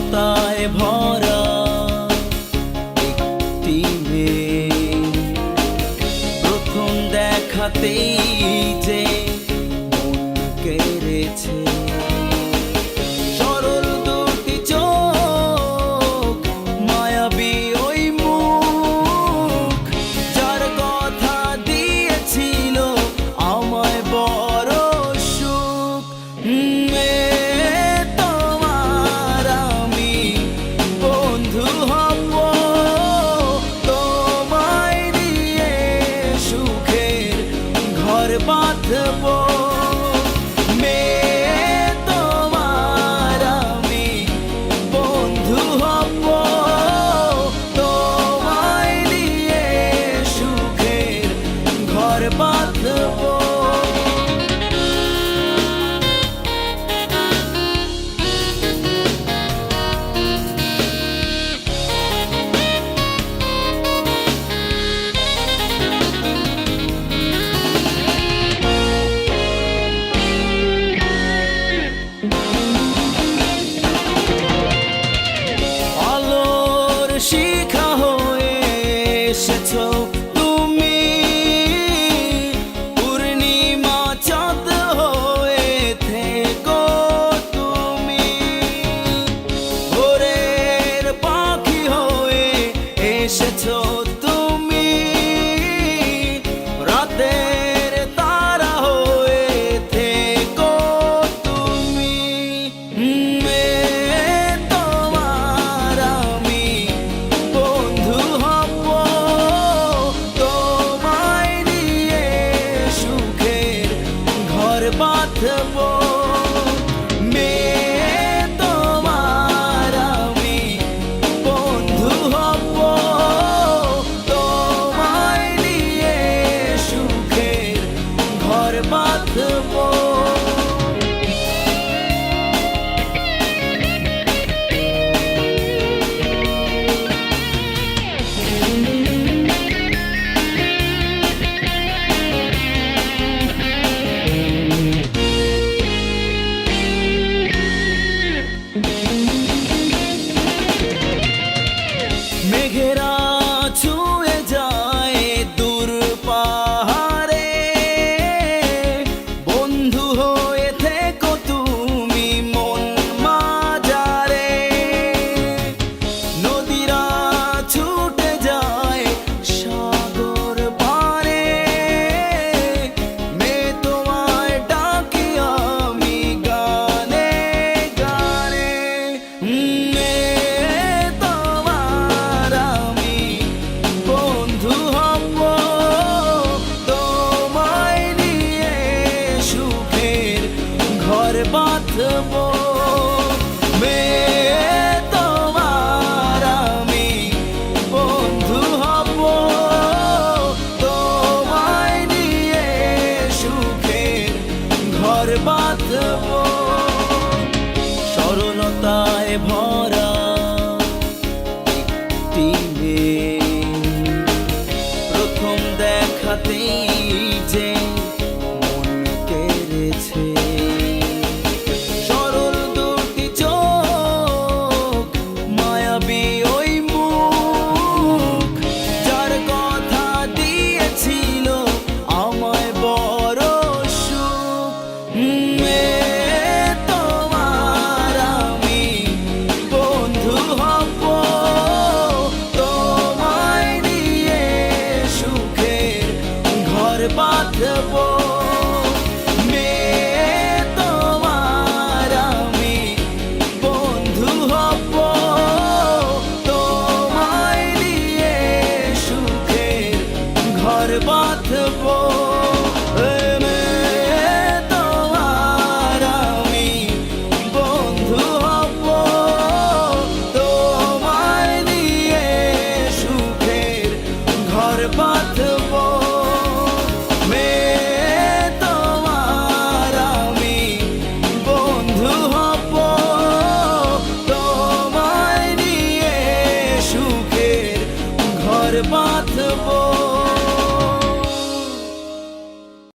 সরলতায় ভরা একটি মেয়ে, প্রথম দেখাতেই যে মন কেড়েছে। সরল দুটি চোখ, মায়াবী ওই মুখ, যার কথা দিয়েছিল আমায় বড় সুখ। তোমার আমি বন্ধু হব, তোমায় নিয়ে সুখের ঘর বাঁধব। তোমার আমি বন্ধু হব, তোমায় নিয়ে সুখের ঘর বাঁধব। শিখা হয়ে এসেছো তুমি, পূর্ণিমা চাঁদ হয়ে থেকো তুমি, ভোরের পাখি হয়ে এসেছো তুমি, রাতের তারা হয়ে থেকো তুমি। তোমার আমি বন্ধু হব, তোমায় নিয়ে সুখের ঘর বাঁধব। তোমার আমি বন্ধু হব, তোমায় নিয়ে সুখের ঘর বাঁধব। মেঘেরা ছুঁয়ে যায় দূর পাহাড়ে, বন্ধু হয়ে থেকো তুমি মন মাঝারে। নদীরা ছুটে যায় সাগর পারে, মেয়ে তোমায় ডাকি আমি গানে গানে। তোমার আমি বন্ধু হব, তোমায় নিয়ে সুখের ঘর বাঁধব। তোমার আমি বন্ধু হব, তোমায় নিয়ে সুখের ঘর বাঁধব। সরলতায় ভরা একটি মেয়ে, প্রথম দেখাতেই যে মন কেড়েছে। সরল দুটি চোখ, মায়াবী ওই মুখ, যার কথা দিয়েছিল আমায় বড় সুখ। তোমার আমি বন্ধু হব, তোমায় নিয়ে সুখের ঘর বাঁধব। তোমার আমি বন্ধু হব, তোমায় নিয়ে সুখের ঘর বাঁধব। তোমার আমি বন্ধু হব, তোমায় নিয়ে সুখের ঘর বাঁধব। তোমার আমি বন্ধু হব, তোমায় নিয়ে সুখের ঘর বাঁধব।